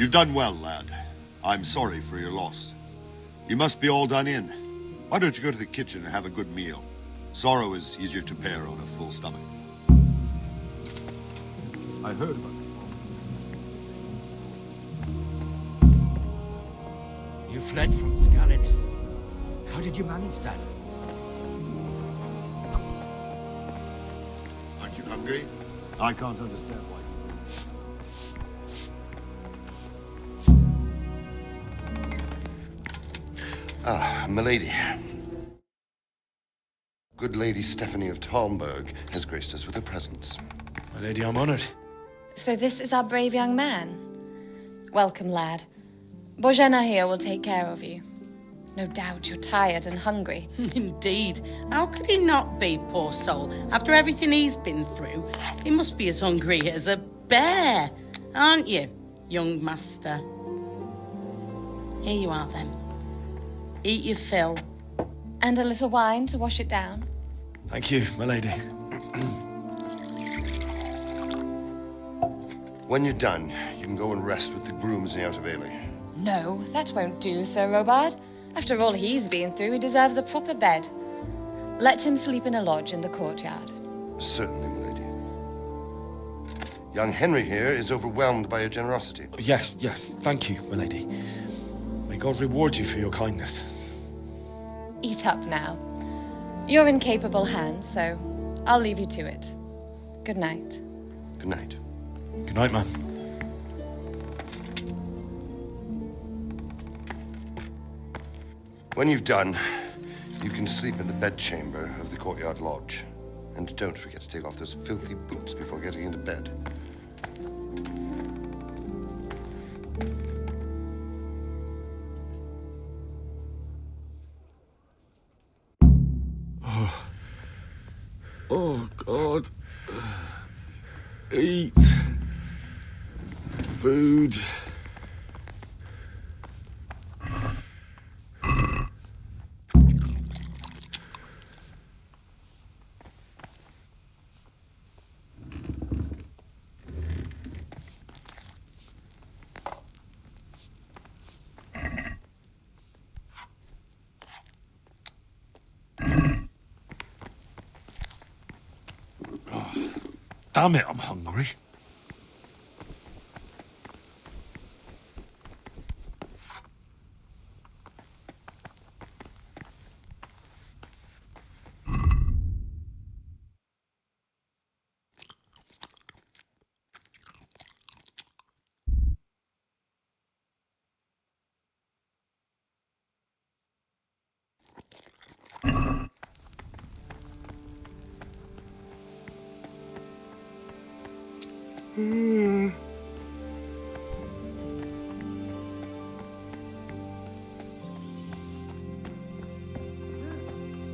You've done well, lad. I'm sorry for your loss. You must be all done in. Why don't you go to the kitchen and have a good meal? Sorrow is easier to bear on a full stomach. I heard about it. You fled from Skalitz. How did you manage that? Aren't you hungry? I can't understand why. Ah, milady. Good Lady Stephanie of Talmberg has graced us with her presence. My lady, I'm honored. So this is our brave young man. Welcome, lad. Bozhena here will take care of you. No doubt you're tired and hungry. Indeed. How could he not be, poor soul? After everything he's been through, he must be as hungry as a bear, aren't you, young master? Here you are, then. Eat your fill. And a little wine to wash it down. Thank you, my lady. When you're done, you can go and rest with the grooms in the Outer Bailey. No, that won't do, Sir Robard. After all he's been through, he deserves a proper bed. Let him sleep in a lodge in the courtyard. Certainly, milady. Young Henry here is overwhelmed by your generosity. Yes, thank you, my lady. May God reward you for your kindness. Eat up now. You're in capable hands, so I'll leave you to it. Good night. Good night. Good night, ma'am. When you've done, you can sleep in the bedchamber of the courtyard lodge. And don't forget to take off those filthy boots before getting into bed. Oh, God. Eat. Food. Damn it, I'm hungry.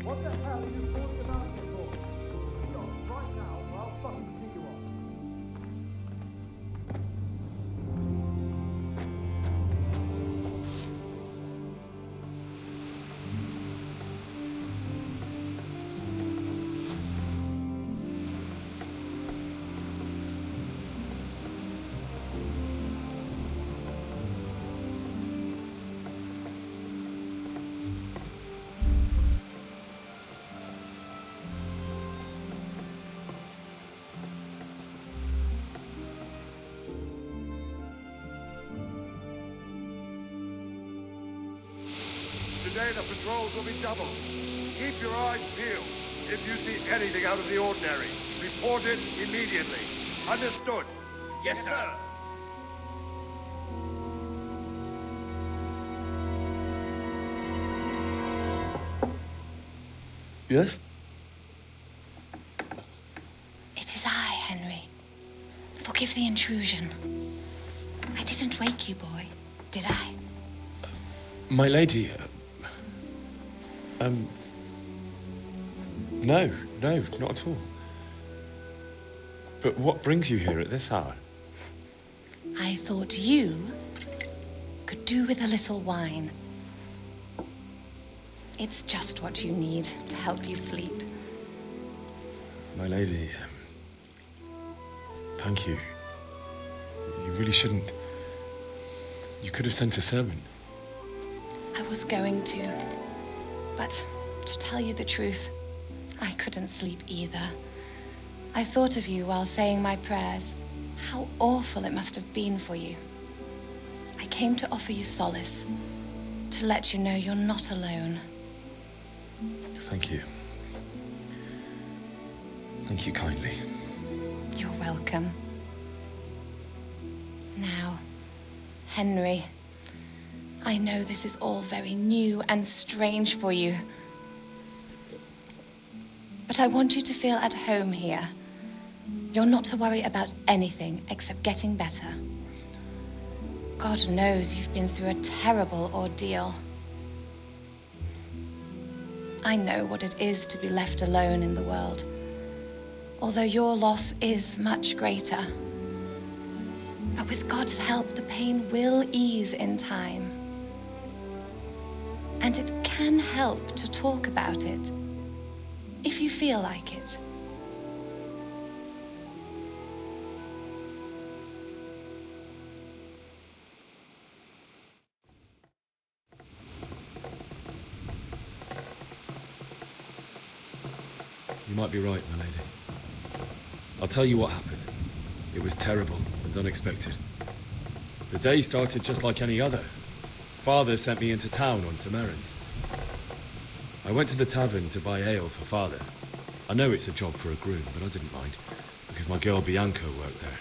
What the hell are you talking about me for? Stop right now, or I'll fucking kill you all. Today the patrols will be doubled. Keep your eyes peeled. If you see anything out of the ordinary, report it immediately. Understood? Yes, sir. Yes? It is I, Henry. Forgive the intrusion. I didn't wake you, boy, did I? My lady, no, not at all. But what brings you here at this hour? I thought you could do with a little wine. It's just what you need to help you sleep. My lady, thank you. You really shouldn't. You could have sent a servant. I was going to. But to tell you the truth, I couldn't sleep either. I thought of you while saying my prayers. How awful it must have been for you. I came to offer you solace, to let you know you're not alone. Thank you. Thank you kindly. You're welcome. Now, Henry, I know this is all very new and strange for you. But I want you to feel at home here. You're not to worry about anything except getting better. God knows you've been through a terrible ordeal. I know what it is to be left alone in the world, although your loss is much greater. But with God's help, the pain will ease in time. And it can help to talk about it, if you feel like it. You might be right, my lady. I'll tell you what happened. It was terrible and unexpected. The day started just like any other. Father sent me into town on some errands. I went to the tavern to buy ale for Father. I know it's a job for a groom, but I didn't mind, because my girl Bianca worked there.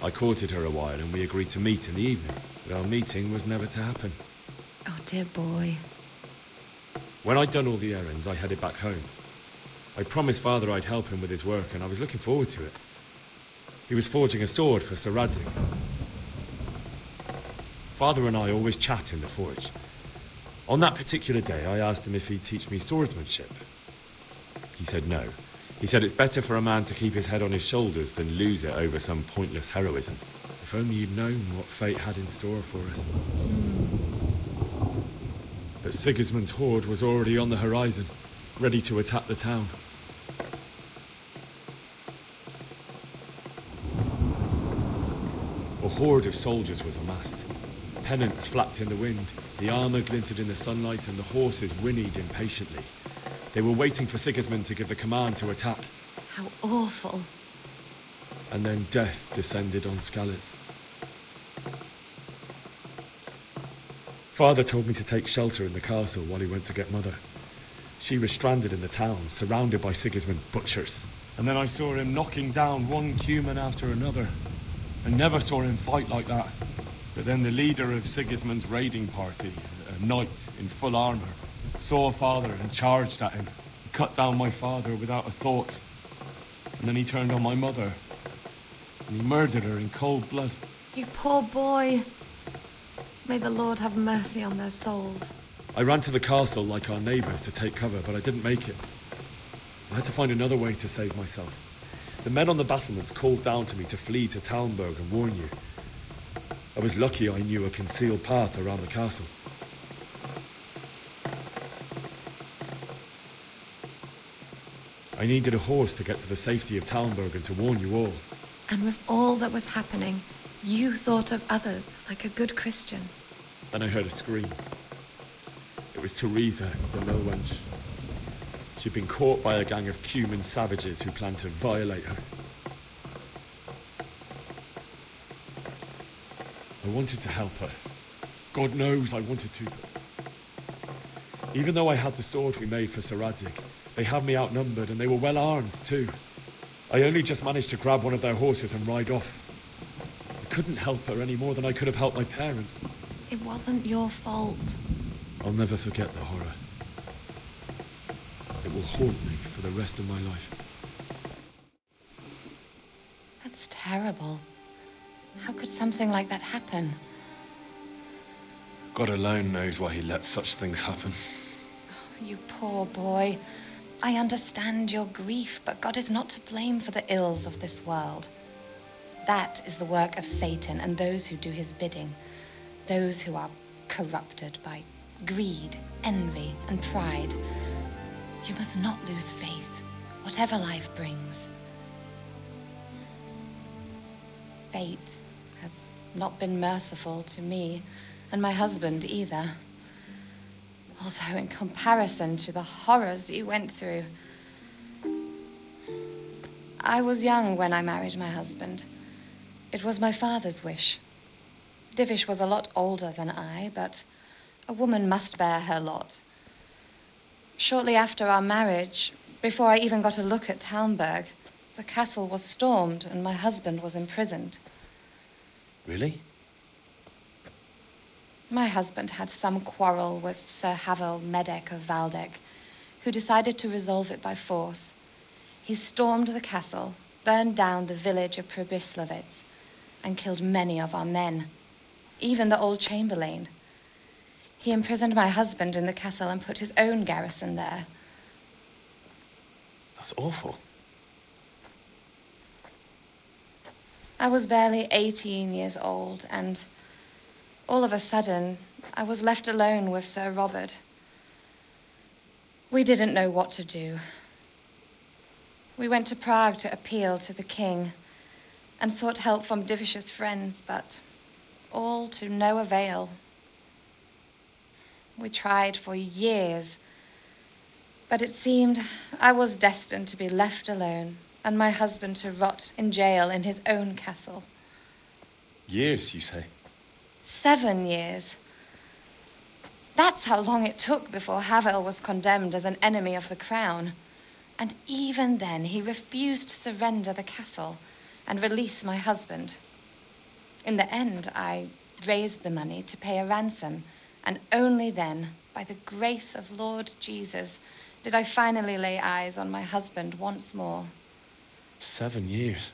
I courted her a while and we agreed to meet in the evening, but our meeting was never to happen. Oh, dear boy. When I'd done all the errands, I headed back home. I promised Father I'd help him with his work, and I was looking forward to it. He was forging a sword for Sir Radzig. Father and I always chat in the forge. On that particular day, I asked him if he'd teach me swordsmanship. He said no. He said it's better for a man to keep his head on his shoulders than lose it over some pointless heroism. If only you'd known what fate had in store for us. But Sigismund's horde was already on the horizon, ready to attack the town. A horde of soldiers was amassed. Pennants flapped in the wind, the armour glinted in the sunlight, and the horses whinnied impatiently. They were waiting for Sigismund to give the command to attack. How awful. And then death descended on Skalitz. Father told me to take shelter in the castle while he went to get Mother. She was stranded in the town, surrounded by Sigismund's butchers. And then I saw him knocking down one Cuman after another. I never saw him fight like that. But then the leader of Sigismund's raiding party, a knight in full armour, saw Father and charged at him. He cut down my father without a thought. And then he turned on my mother. And he murdered her in cold blood. You poor boy. May the Lord have mercy on their souls. I ran to the castle like our neighbours to take cover, but I didn't make it. I had to find another way to save myself. The men on the battlements called down to me to flee to Talmberg and warn you. I was lucky I knew a concealed path around the castle. I needed a horse to get to the safety of Talmberg and to warn you all. And with all that was happening, you thought of others like a good Christian. Then I heard a scream. It was Teresa, the mill wench. She'd been caught by a gang of Cuman savages who planned to violate her. I wanted to help her. God knows I wanted to. Even though I had the sword we made for Sir Radzig, they had me outnumbered and they were well armed too. I only just managed to grab one of their horses and ride off. I couldn't help her any more than I could have helped my parents. It wasn't your fault. I'll never forget the horror. It will haunt me for the rest of my life. That's terrible. How could something like that happen? God alone knows why he lets such things happen. You poor boy. I understand your grief, but God is not to blame for the ills of this world. That is the work of Satan and those who do his bidding. Those who are corrupted by greed, envy, and pride. You must not lose faith, whatever life brings. Fate has not been merciful to me, and my husband either. Although in comparison to the horrors you went through. I was young when I married my husband. It was my father's wish. Divish was a lot older than I, but a woman must bear her lot. Shortly after our marriage, before I even got a look at Talmberg, the castle was stormed and my husband was imprisoned. Really? My husband had some quarrel with Sir Havel Medek of Valdek, who decided to resolve it by force. He stormed the castle, burned down the village of Probislovitz, and killed many of our men, even the old chamberlain. He imprisoned my husband in the castle and put his own garrison there. That's awful. I was barely 18 years old, and all of a sudden, I was left alone with Sir Robert. We didn't know what to do. We went to Prague to appeal to the king and sought help from Divish's friends, but all to no avail. We tried for years, but it seemed I was destined to be left alone and my husband to rot in jail in his own castle. Years, you say? 7 years. That's how long it took before Havel was condemned as an enemy of the crown. And even then, he refused to surrender the castle and release my husband. In the end, I raised the money to pay a ransom, and only then, by the grace of Lord Jesus, did I finally lay eyes on my husband once more. 7 years.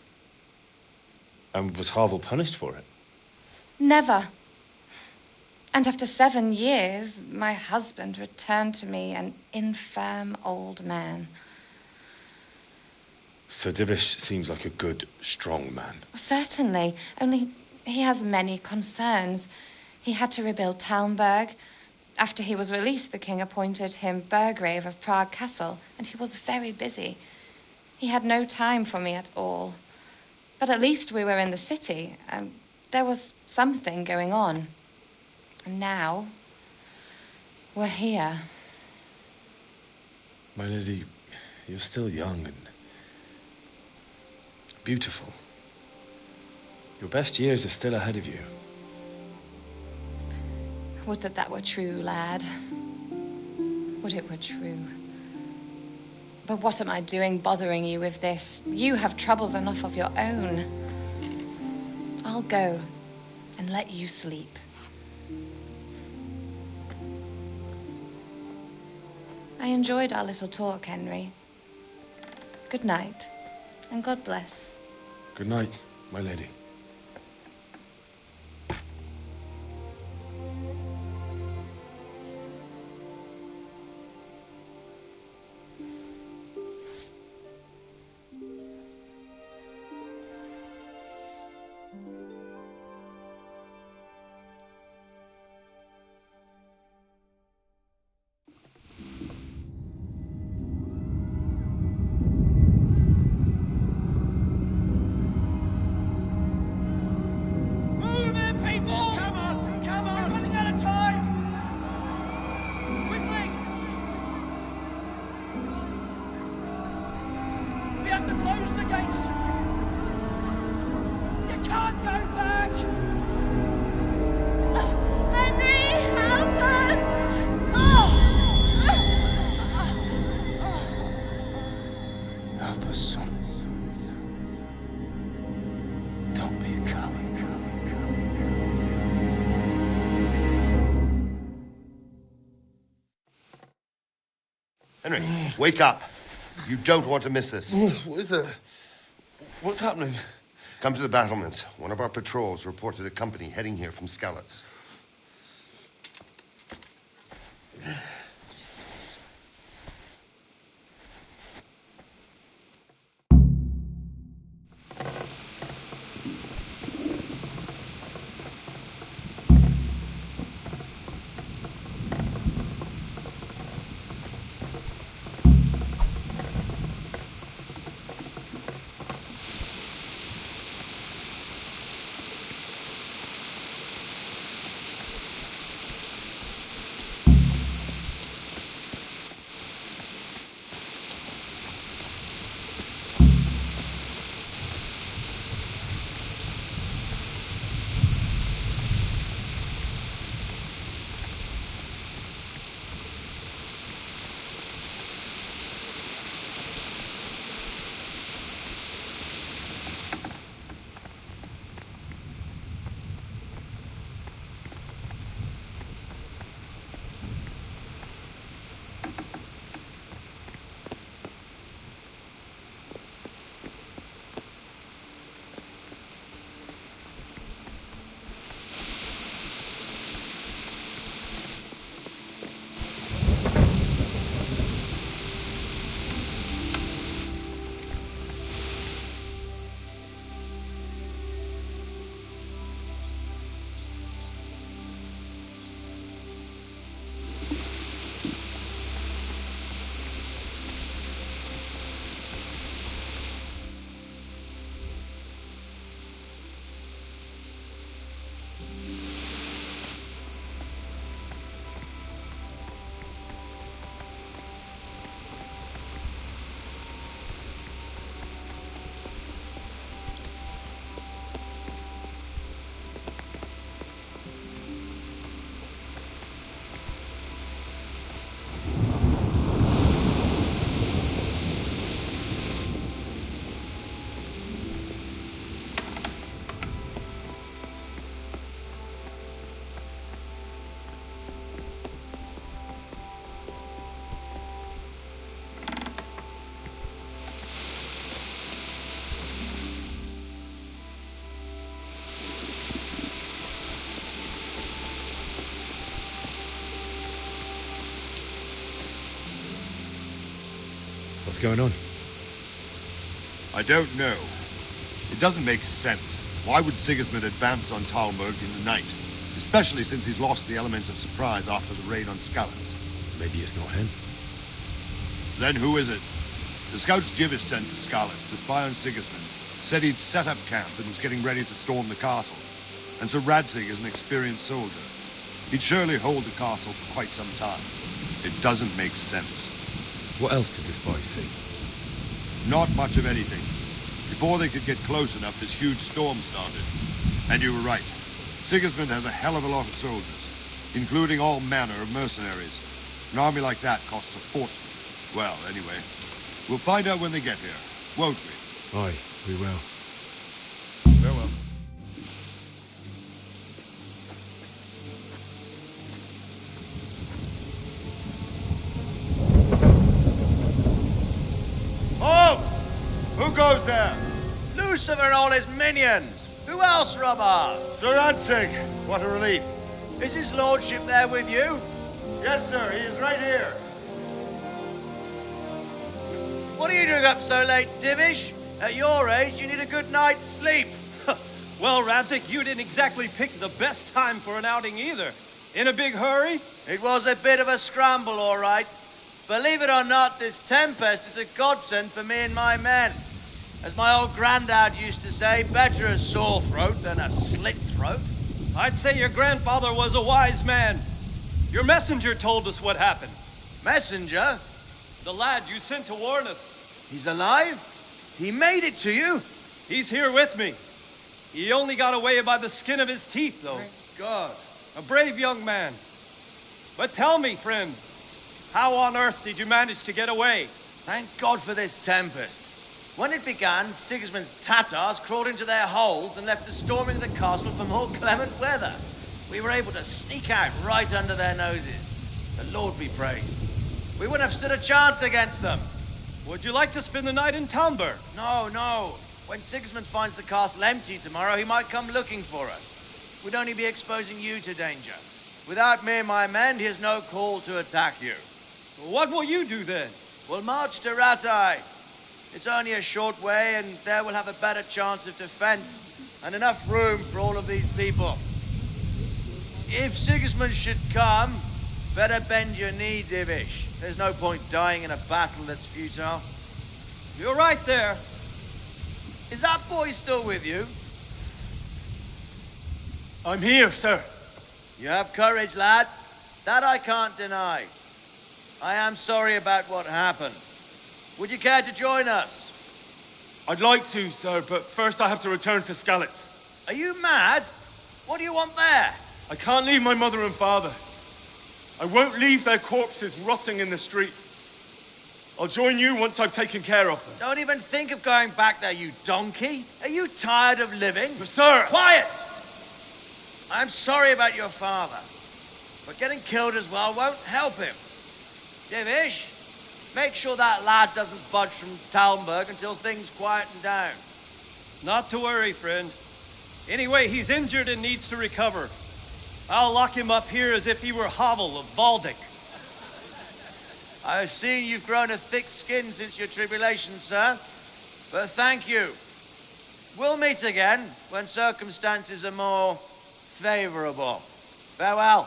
And was Havel punished for it? Never. And after 7 years, my husband returned to me an infirm old man. Sir Divish seems like a good, strong man. Certainly, only he has many concerns. He had to rebuild Talmberg. After he was released, the king appointed him Burgrave of Prague Castle, and he was very busy. He had no time for me at all. But at least we were in the city, and there was something going on. And now, we're here. My lady, you're still young and beautiful. Your best years are still ahead of you. Would that that were true, lad. Would it were true. But what am I doing bothering you with this? You have troubles enough of your own. I'll go and let you sleep. I enjoyed our little talk, Henry. Good night, and God bless. Good night, my lady. Henry, wake up. You don't want to miss this. What is it? What's happening? Come to the battlements. One of our patrols reported a company heading here from Skalitz. What's going on? I don't know. It doesn't make sense. Why would Sigismund advance on Talmberg in the night? Especially since he's lost the element of surprise after the raid on Skalitz. Maybe it's not him. Then who is it? The scouts Jivish sent to Skalitz to spy on Sigismund said he'd set up camp and was getting ready to storm the castle. And Sir Radzig is an experienced soldier. He'd surely hold the castle for quite some time. It doesn't make sense. What else did the spies see? Not much of anything. Before they could get close enough, this huge storm started. And you were right. Sigismund has a hell of a lot of soldiers, including all manner of mercenaries. An army like that costs a fortune. Well, anyway, we'll find out when they get here, won't we? Aye, we will. Farewell. Halt! Who goes there? Lucifer and all his minions. Who else, Robert? Sir Radzig. What a relief. Is his lordship there with you? Yes, sir. He is right here. What are you doing up so late, Divish? At your age, you need a good night's sleep. Well, Radzig, you didn't exactly pick the best time for an outing either. In a big hurry? It was a bit of a scramble, all right. Believe it or not, this tempest is a godsend for me and my men. As my old granddad used to say, better a sore throat than a slit throat. I'd say your grandfather was a wise man. Your messenger told us what happened. Messenger? The lad you sent to warn us. He's alive? He made it to you? He's here with me. He only got away by the skin of his teeth, though. Thank God. A brave young man. But tell me, friend, how on earth did you manage to get away? Thank God for this tempest. When it began, Sigismund's Tatars crawled into their holes and left the storming of the castle for more clement weather. We were able to sneak out right under their noses. The Lord be praised. We wouldn't have stood a chance against them. Would you like to spend the night in Talmberg? No. When Sigismund finds the castle empty tomorrow, he might come looking for us. We'd only be exposing you to danger. Without me and my men, he has no call to attack you. What will you do then? We'll march to Ratai. It's only a short way, and there we'll have a better chance of defense and enough room for all of these people. If Sigismund should come, better bend your knee, Divish. There's no point dying in a battle that's futile. You're right there. Is that boy still with you? I'm here, sir. You have courage, lad. That I can't deny. I am sorry about what happened. Would you care to join us? I'd like to, sir, but first I have to return to Skalitz. Are you mad? What do you want there? I can't leave my mother and father. I won't leave their corpses rotting in the street. I'll join you once I've taken care of them. Don't even think of going back there, you donkey. Are you tired of living? But sir! Quiet! I'm sorry about your father, but getting killed as well won't help him. Divish, make sure that lad doesn't budge from Talmberg until things quieten down. Not to worry, friend. Anyway, he's injured and needs to recover. I'll lock him up here as if he were Havel of Baldic. I've seen you've grown a thick skin since your tribulation, sir. But thank you. We'll meet again when circumstances are more favorable. Farewell.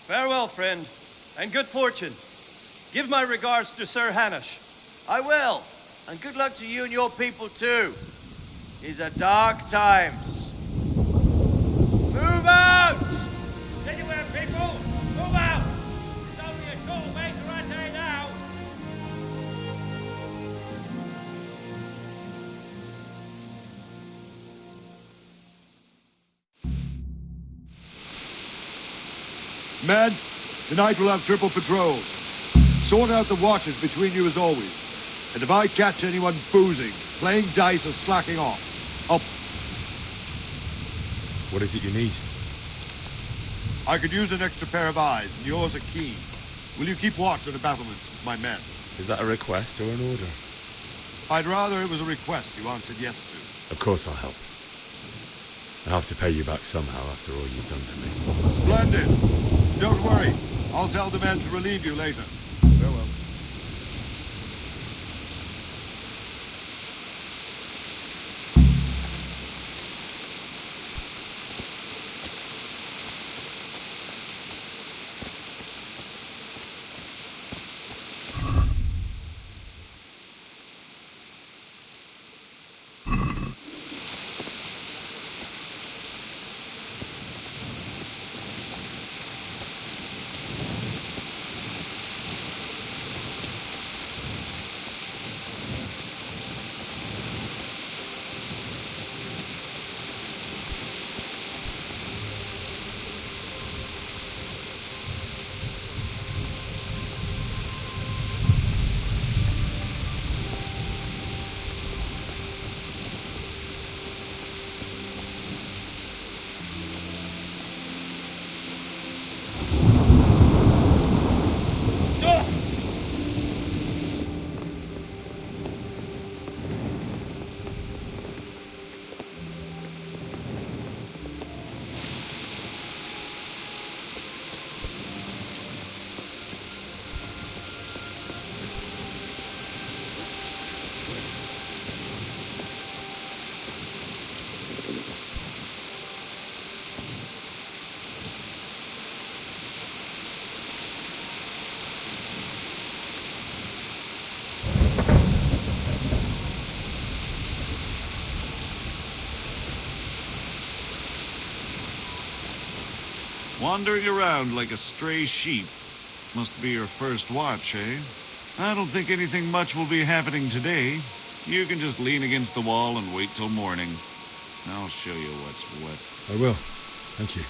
Farewell, friend, and good fortune. Give my regards to Sir Hanush. I will. And good luck to you and your people, too. These are dark times. Move out! Anywhere, people! Move out! It's only a short way to Rattay now! Men, tonight we'll have triple patrols. Sort out the watches between you as always. And if I catch anyone boozing, playing dice or slacking off, I'll... What is it you need? I could use an extra pair of eyes, and yours are keen. Will you keep watch on the battlements with my men? Is that a request or an order? I'd rather it was a request you answered yes to. Of course I'll help. I'll have to pay you back somehow after all you've done for me. Splendid. Don't worry. I'll tell the men to relieve you later. Farewell. Wandering around like a stray sheep. Must be your first watch, eh? I don't think anything much will be happening today. You can just lean against the wall and wait till morning. I'll show you what's what. I will. Thank you.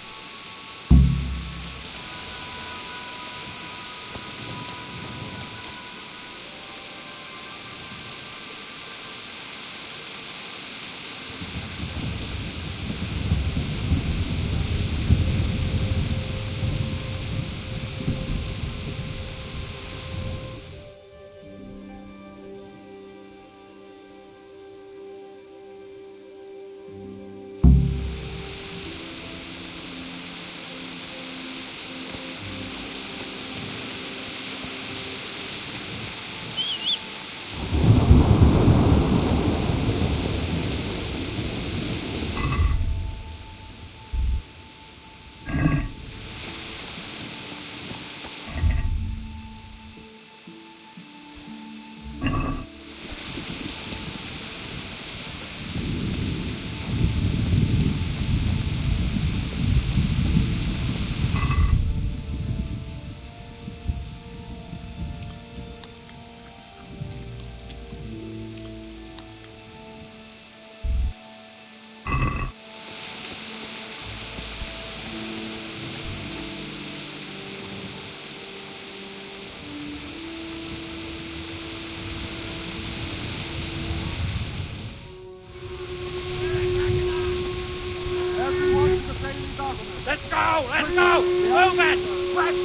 Let's go! Let's go! Move it! Let's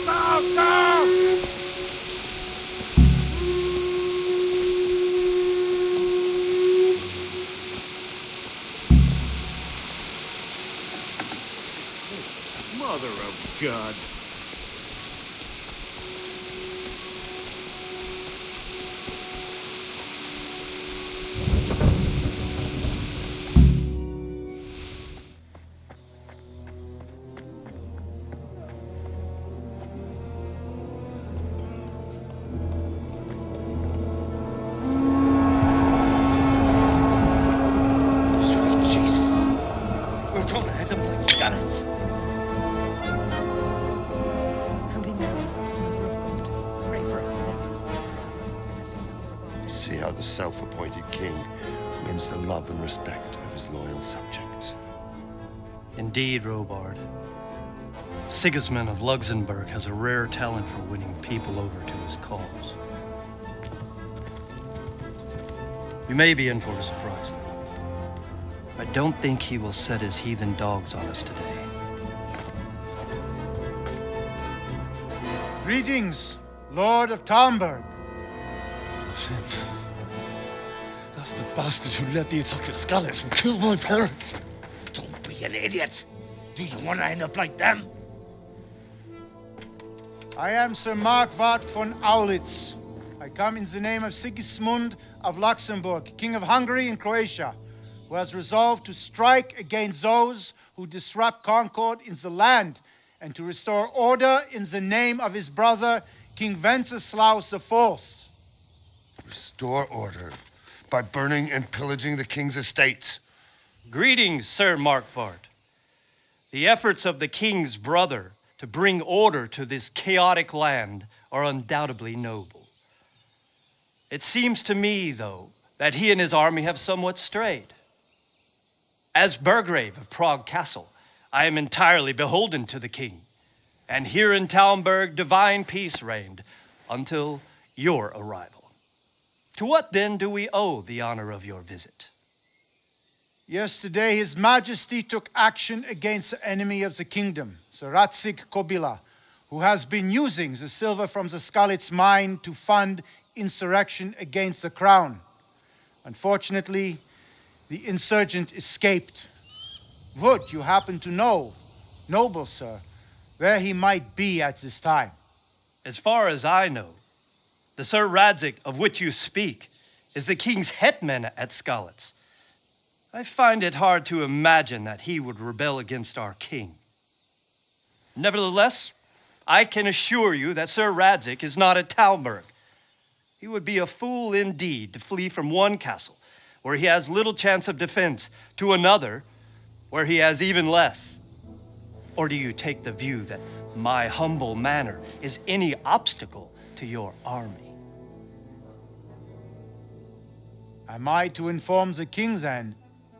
go! Go! Mother of God. See how the self-appointed king wins the love and respect of his loyal subjects. Indeed, Robard. Sigismund of Luxembourg has a rare talent for winning people over to his cause. We may be in for a surprise, though. I don't think he will set his heathen dogs on us today. Greetings, Lord of Talmberg. That's the bastard who led the attack at Scarlet and killed my parents. Don't be an idiot. Do you want to end up like them? I am Sir Markvart von Aulitz. I come in the name of Sigismund of Luxembourg, King of Hungary and Croatia, who has resolved to strike against those who disrupt concord in the land and to restore order in the name of his brother, King Wenceslaus IV. Restore order by burning and pillaging the king's estates. Greetings, Sir Markvart. The efforts of the king's brother to bring order to this chaotic land are undoubtedly noble. It seems to me, though, that he and his army have somewhat strayed. As Burgrave of Prague Castle, I am entirely beholden to the king, and here in Talmberg divine peace reigned until your arrival. To what then do we owe the honor of your visit? Yesterday, His Majesty took action against the enemy of the kingdom, Sir Ratsig Kobila, who has been using the silver from the Skalitz mine to fund insurrection against the crown. Unfortunately, the insurgent escaped. Would you happen to know, noble sir, where he might be at this time? As far as I know, the Sir Radzik of which you speak is the king's hetman at Skalitz. I find it hard to imagine that he would rebel against our king. Nevertheless, I can assure you that Sir Radzik is not at Talmberg. He would be a fool indeed to flee from one castle, where he has little chance of defense, to another, where he has even less. Or do you take the view that my humble manner is any obstacle to your army? Am I to inform the king then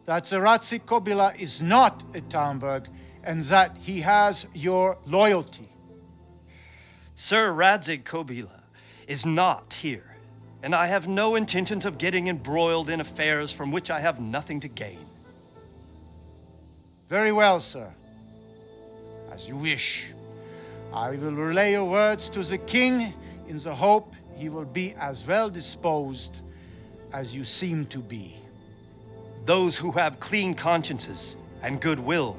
that the Ratzik Kobila is not at Talmberg and that he has your loyalty? Sir Radzig Kobila is not here, and I have no intentions of getting embroiled in affairs from which I have nothing to gain. Very well, sir. As you wish. I will relay your words to the king in the hope he will be as well disposed as you seem to be. Those who have clean consciences and goodwill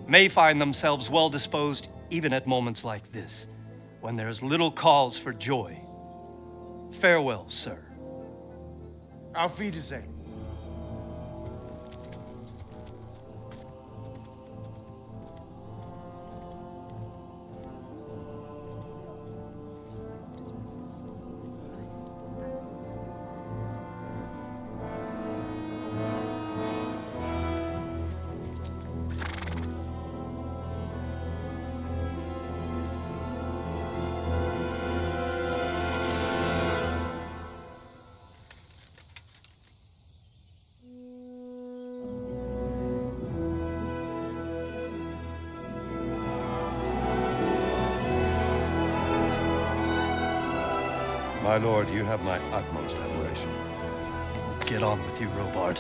may find themselves well disposed even at moments like this, when there is little cause for joy. Farewell, sir. Auf Wiedersehen. My lord, you have my utmost admiration. Get on with you, Robard.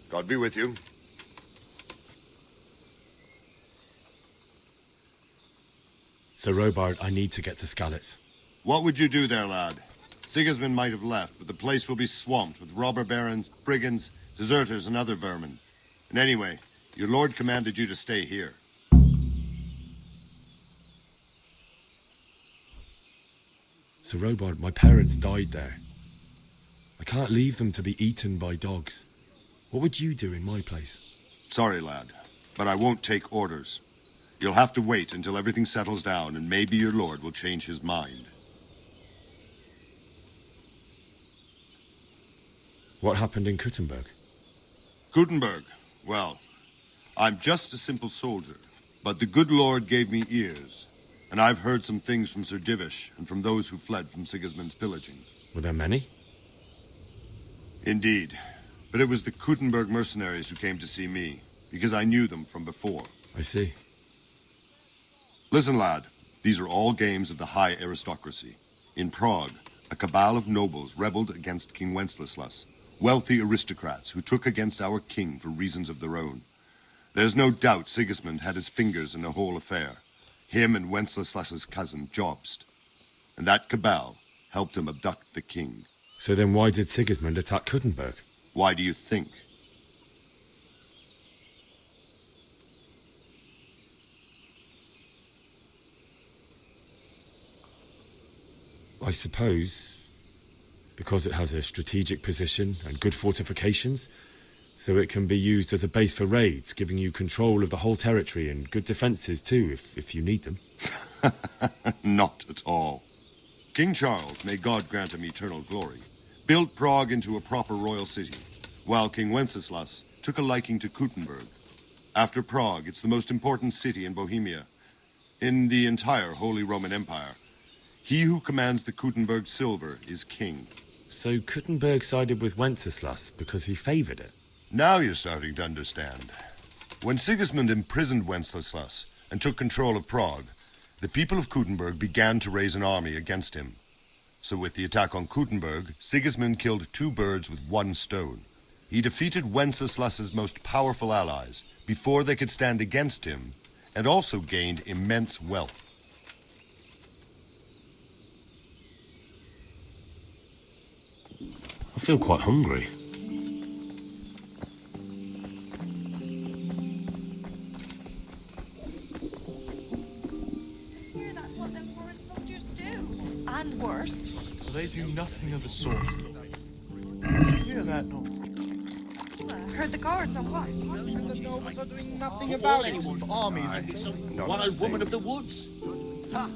God be with you. Sir Robard, I need to get to Skalitz. What would you do there, lad? Sigismund might have left, but the place will be swamped with robber barons, brigands, deserters, and other vermin. And anyway, your lord commanded you to stay here. Sir Robard, my parents died there. I can't leave them to be eaten by dogs. What would you do in my place? Sorry, lad, but I won't take orders. You'll have to wait until everything settles down, and maybe your lord will change his mind. What happened in Kuttenberg? Gutenberg, well, I'm just a simple soldier, but the good Lord gave me ears, and I've heard some things from Sir Divish and from those who fled from Sigismund's pillaging. Were there many? Indeed, but it was the Kuttenberg mercenaries who came to see me, because I knew them from before. I see. Listen, lad, these are all games of the high aristocracy. In Prague, a cabal of nobles rebelled against King Wenceslas, wealthy aristocrats who took against our king for reasons of their own. There's no doubt Sigismund had his fingers in the whole affair. Him and Wenceslas's cousin, Jobst. And that cabal helped him abduct the king. So then why did Sigismund attack Kuttenberg? Why do you think? I suppose because it has a strategic position and good fortifications, so it can be used as a base for raids, giving you control of the whole territory and good defenses too, if you need them. Not at all. King Charles, may God grant him eternal glory, built Prague into a proper royal city, while King Wenceslas took a liking to Kuttenberg. After Prague, it's the most important city in Bohemia, in the entire Holy Roman Empire. He who commands the Kuttenberg silver is king. So Kuttenberg sided with Wenceslas because he favored it? Now you're starting to understand. When Sigismund imprisoned Wenceslas and took control of Prague, the people of Kuttenberg began to raise an army against him. So with the attack on Kuttenberg, Sigismund killed two birds with one stone. He defeated Wenceslas's most powerful allies before they could stand against him, and also gained immense wealth. feel quite hungry. That's what them foreign soldiers do. And worse. They do nothing of the sort. Hear that, no? I heard the guards on watch. And the nobles are doing nothing about it. Armies and wild woman of the woods.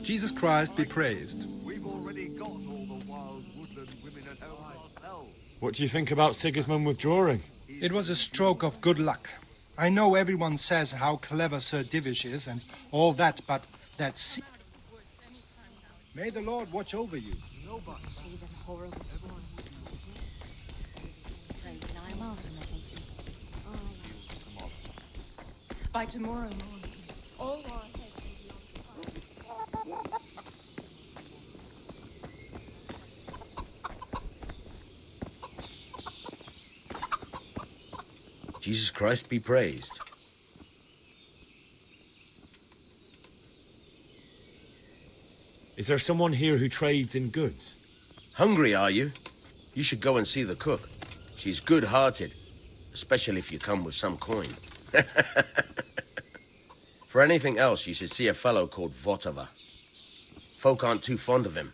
Jesus Christ be praised. We've already got all the wild woodland women at home ourselves. What do you think about Sigismund withdrawing? It was a stroke of good luck. I know everyone says how clever Sir Divish is and all that, but that's... May the Lord watch over you. See them horrible foreign soldiers. Praise an eye miles in their faces. By tomorrow morning, all our heads will be on fire. Jesus Christ be praised. Is there someone here who trades in goods? Hungry, are you? You should go and see the cook. She's good-hearted, especially if you come with some coin. For anything else, you should see a fellow called Votava. Folk aren't too fond of him,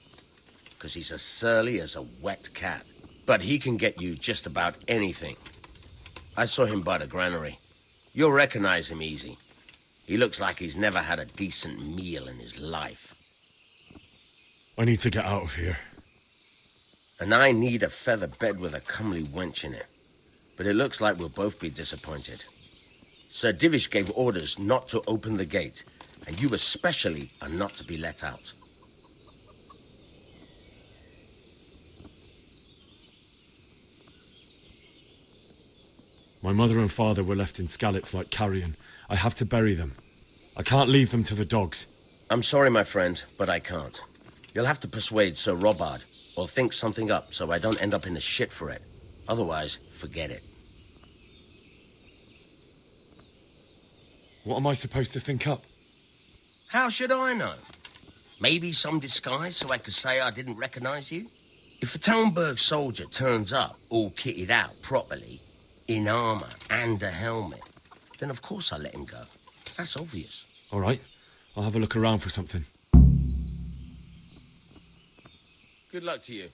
because he's as surly as a wet cat. But he can get you just about anything. I saw him by the granary. You'll recognize him easy. He looks like he's never had a decent meal in his life. I need to get out of here. And I need a feather bed with a comely wench in it. But it looks like we'll both be disappointed. Sir Divish gave orders not to open the gate, and you especially are not to be let out. My mother and father were left in Skalitz like carrion. I have to bury them. I can't leave them to the dogs. I'm sorry, my friend, but I can't. You'll have to persuade Sir Robard, or think something up so I don't end up in the shit for it. Otherwise, forget it. What am I supposed to think up? How should I know? Maybe some disguise so I could say I didn't recognize you? If a Talmberg soldier turns up, all kitted out properly, in armor and a helmet, then of course I let him go. That's obvious. All right, I'll have a look around for something. Good luck to you.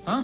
Huh?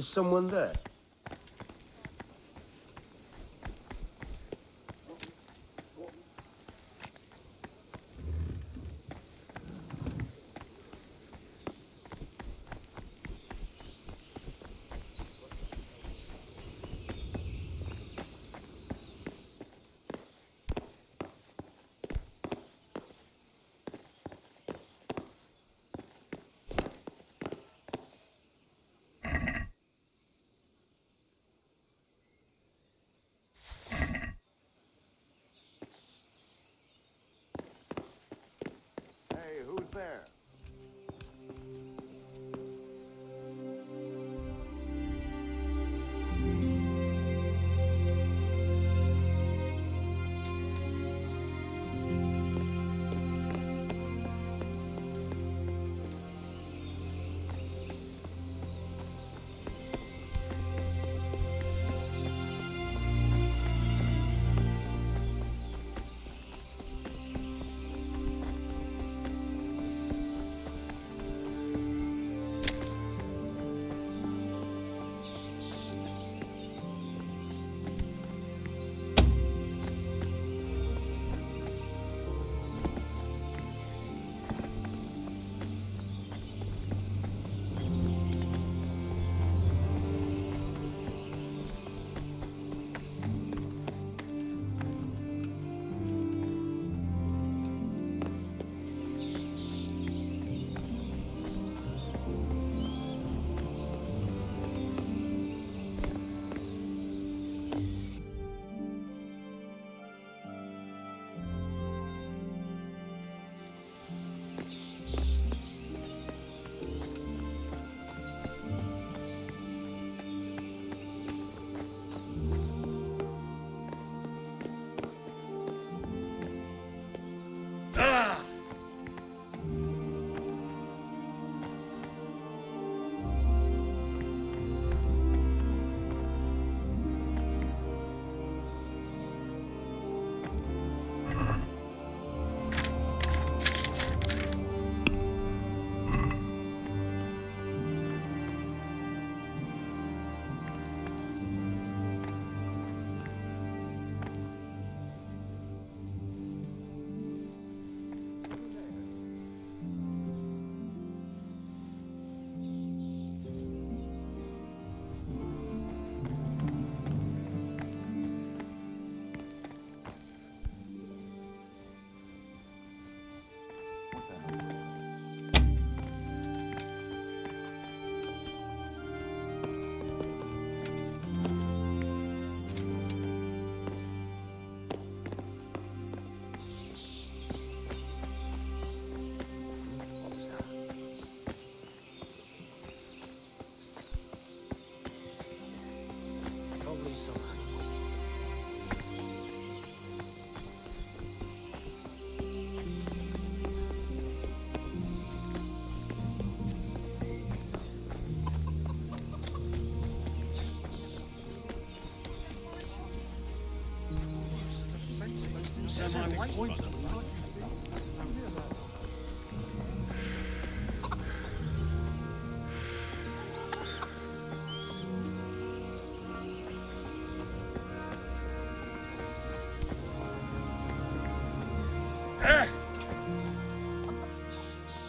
Is someone there? Hey, who's there?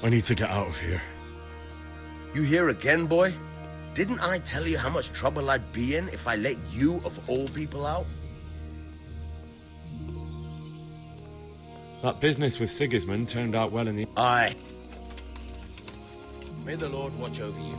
I need to get out of here. You here again, boy? Didn't I tell you how much trouble I'd be in if I let you, of all people, out? That business with Sigismund turned out well in the... Aye. May the Lord watch over you.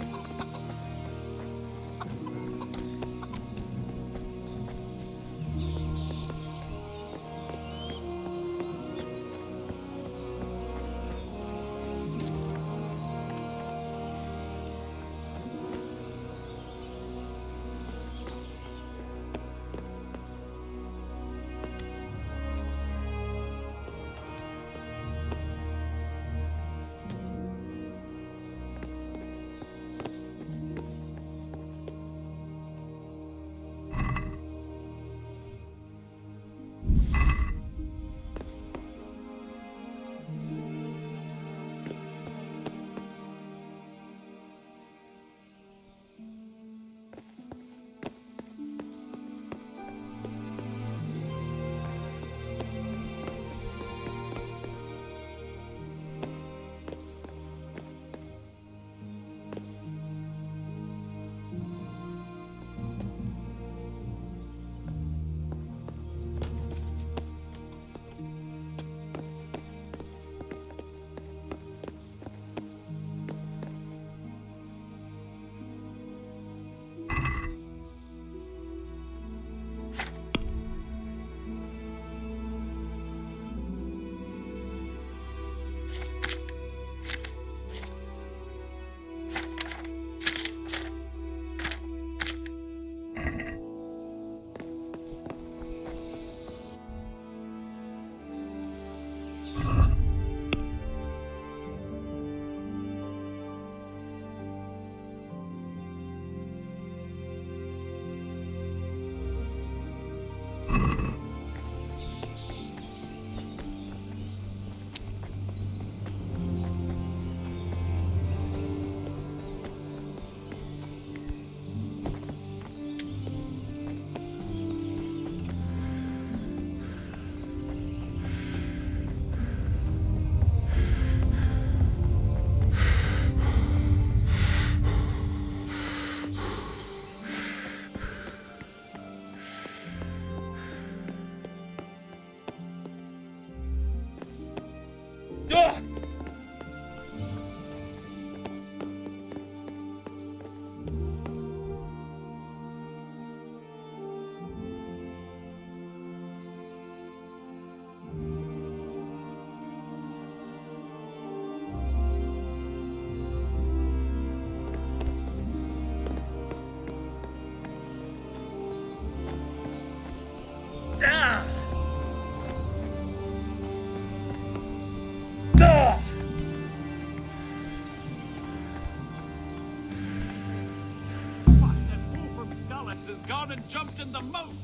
Has gone and jumped in the moat!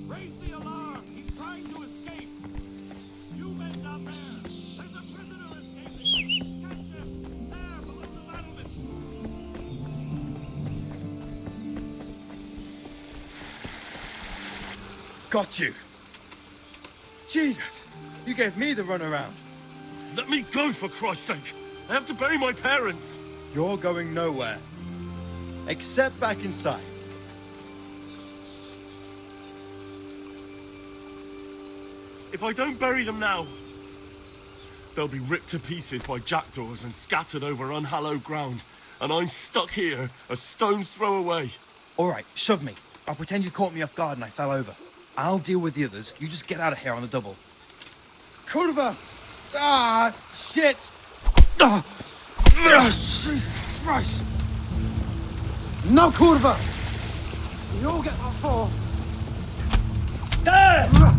Raise the alarm! He's trying to escape! You men down there! There's a prisoner escaping! Catch him! There, below the battlements! Got you! Jesus! You gave me the runaround! Let me go, for Christ's sake! I have to bury my parents! You're going nowhere. Except back inside. If I don't bury them now, they'll be ripped to pieces by jackdaws and scattered over unhallowed ground, and I'm stuck here, a stone's throw away. All right, shove me. I'll pretend you caught me off guard and I fell over. I'll deal with the others. You just get out of here on the double. Kurva! Ah, shit! Ah, Jesus Christ! No, Kurva! You'll get what for. Ah!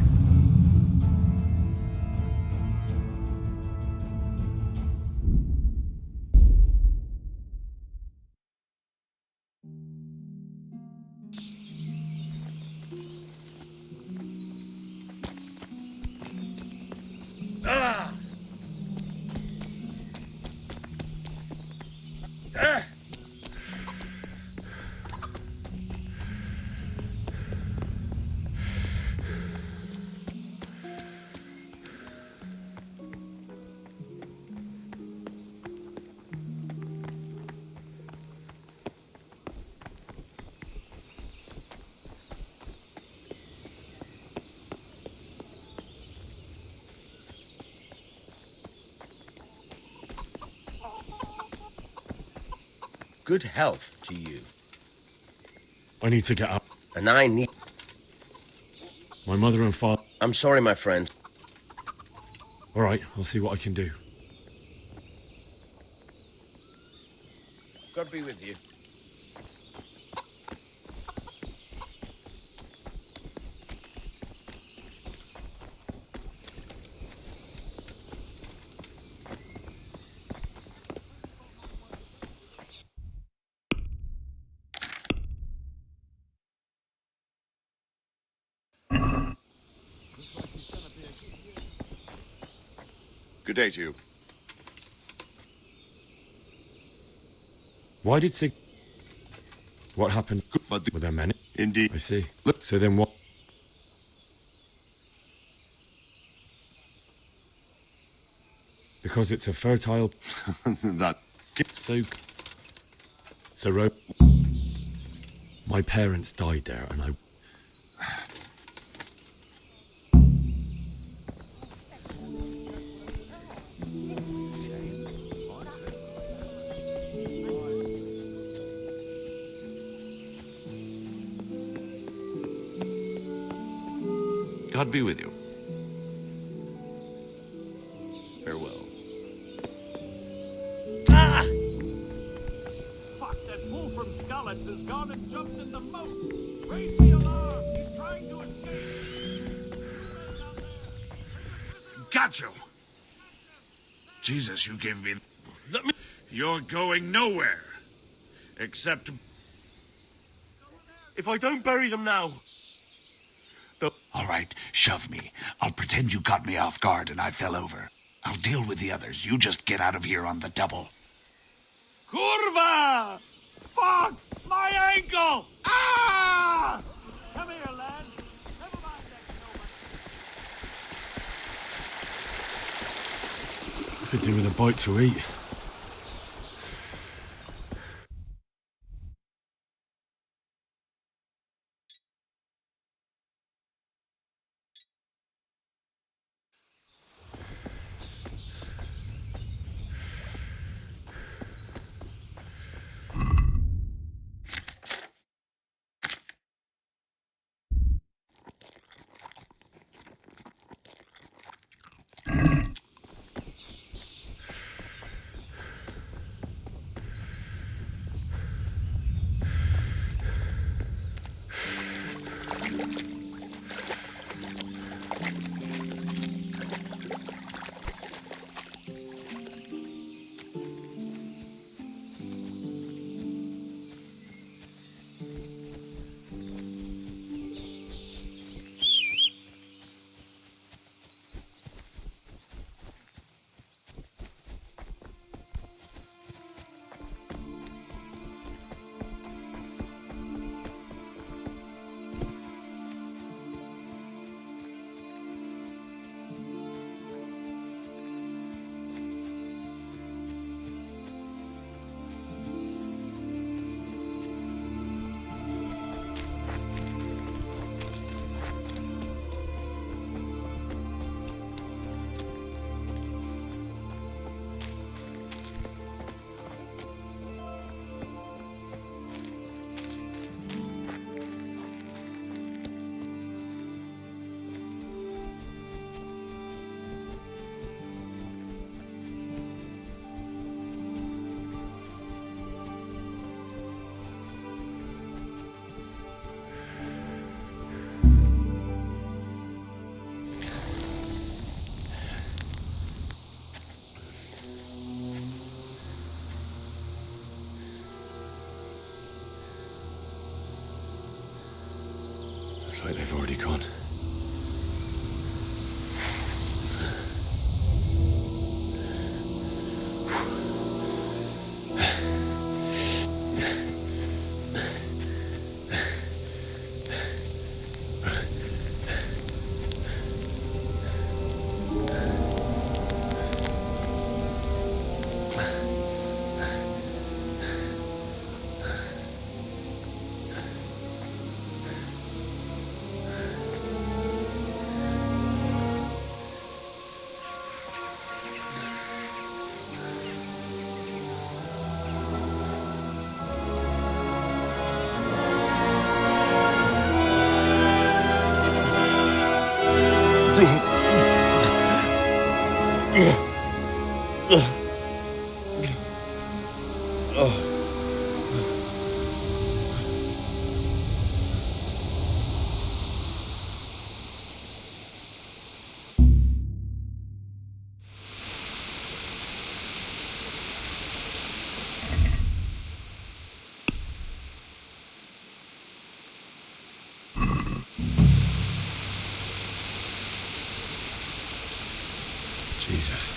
Good health to you. I need to get up. And I need... My mother and father... I'm sorry, my friend. All right, I'll see what I can do. God be with you. Good day to you. Why did Sig... What happened? Were there many? Indeed. I see. So then what... Because it's a fertile... That... So my parents died there and I... God be with you. Farewell. Ah! Fuck, that fool from Skalitz has gone and jumped in the moat. Raise the alarm. He's trying to escape. Got you! Jesus, you gave me... You're going nowhere. Except... If I don't bury them now... All right, shove me. I'll pretend you caught me off guard and I fell over. I'll deal with the others. You just get out of here on the double. Kurva! Fuck! My ankle! Ah! Come here, lad. Never mind that. Could do with a bite to eat. Looks like they've already gone. Jesus.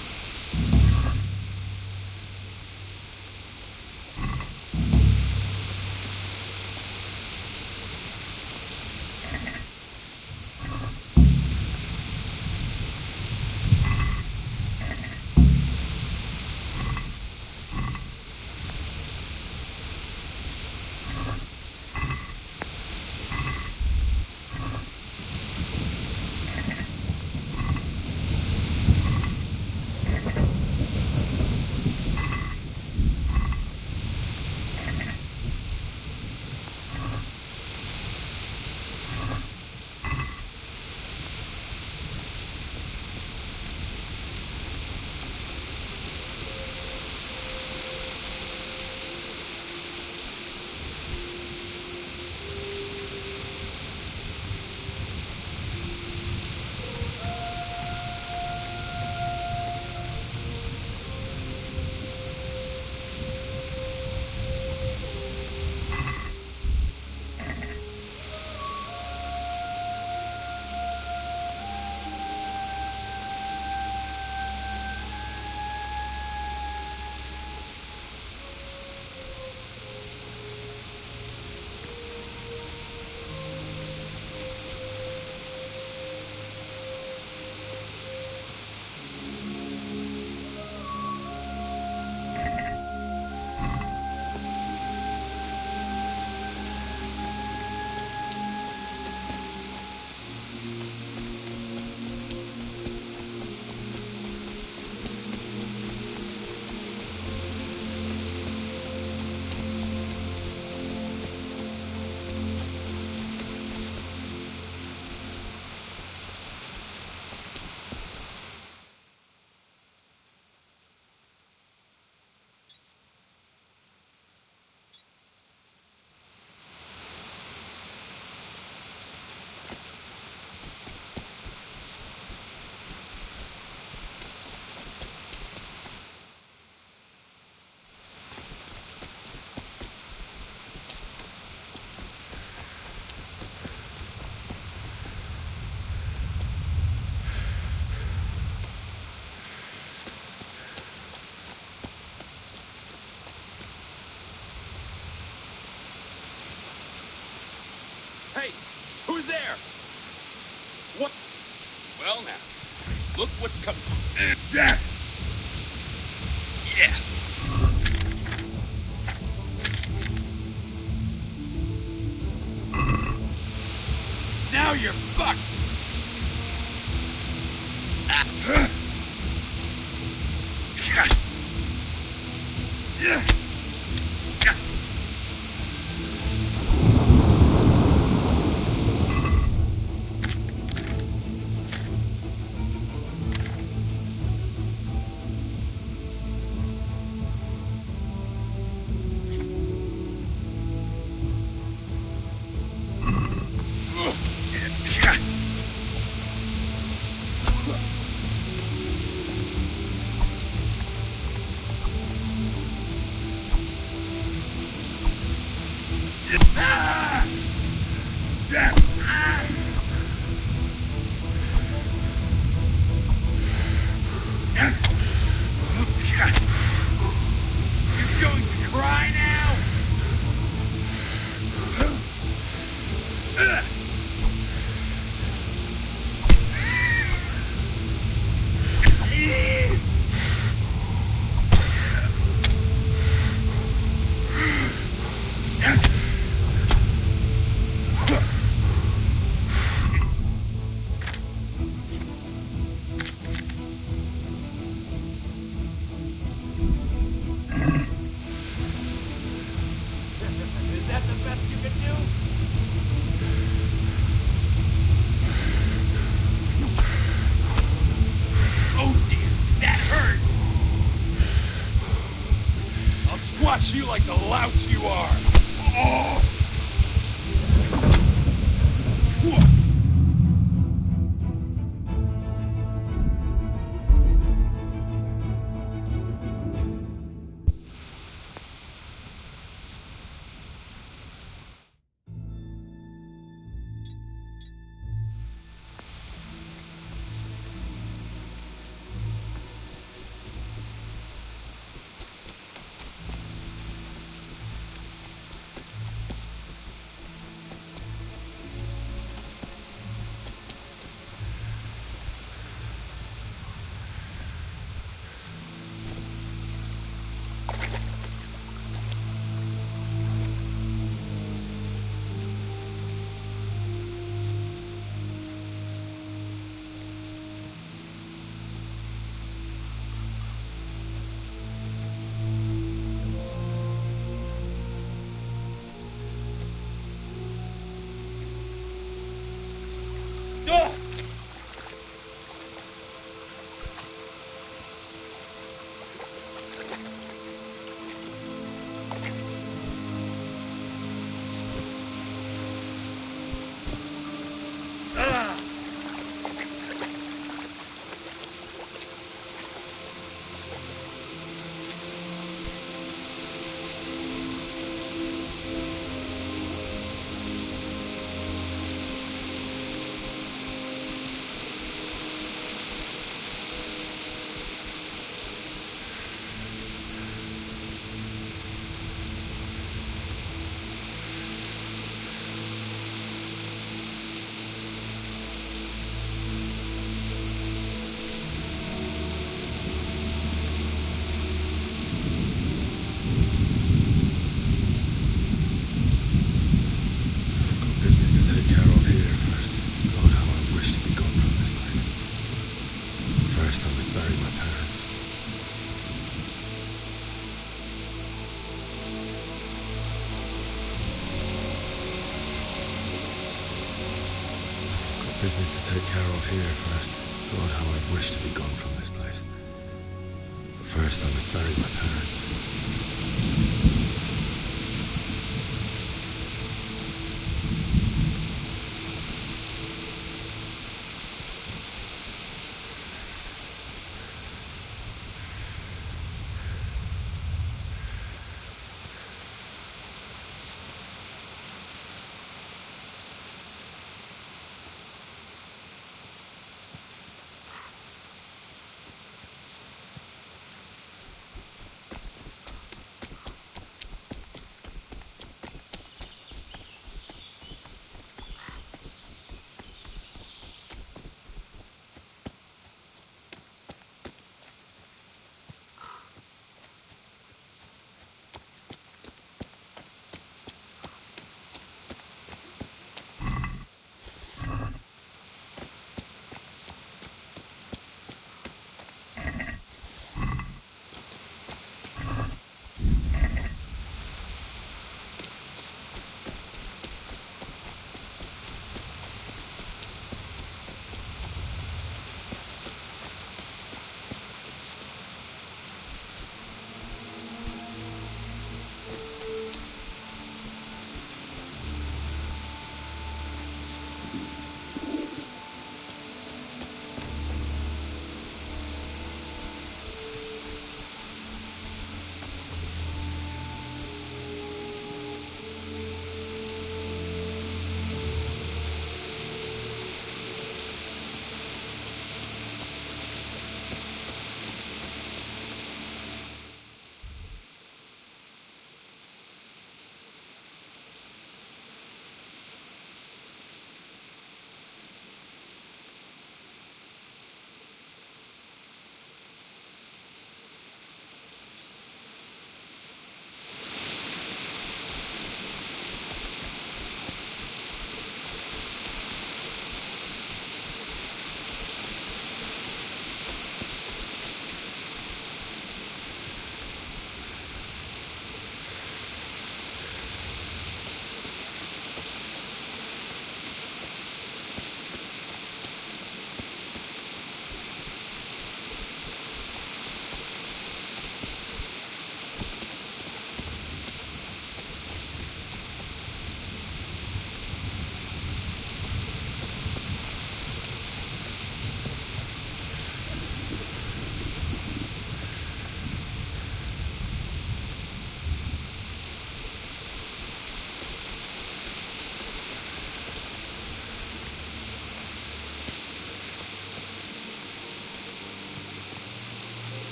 Hey, who's there? What? Well now, look what's coming. Yeah. Now you're fucked. You're going to cry now? best you can do? Oh dear, that hurt! I'll squash you like the lout you are! Oh! Business to take care of here first. God, how I wish to be gone from this place. But first, I must bury my parents.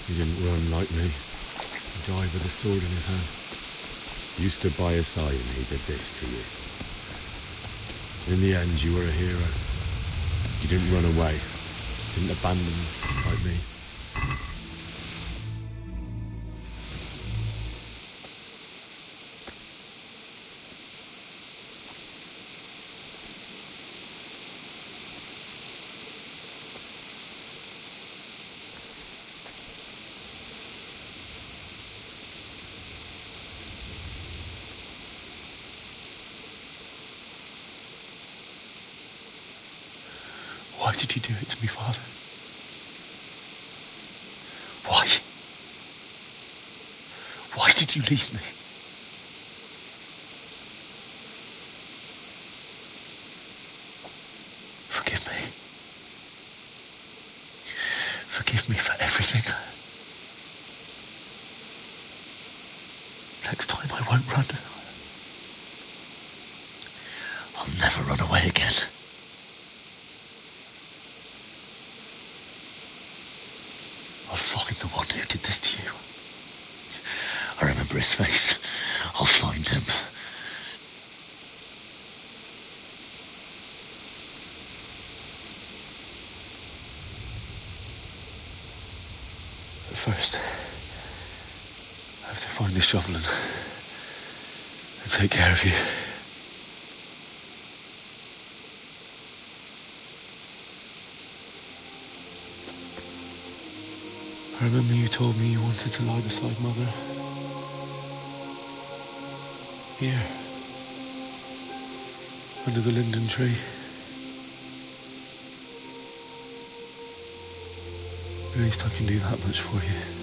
He didn't run like me. He died with a sword in his hand. You stood by his side and he did this to you. In the end, you were a hero. You didn't run away. Didn't abandon me like me. Why did you do it to me, Father? Why? Why did you leave me? Forgive me. Forgive me for everything. Next time I won't run. I'll never run away again. I'll find the one who did this to you. I remember his face. I'll find him. But first, I have to find the shovel and take care of you. I remember you told me you wanted to lie beside Mother. Here. Under the linden tree. At least I can do that much for you.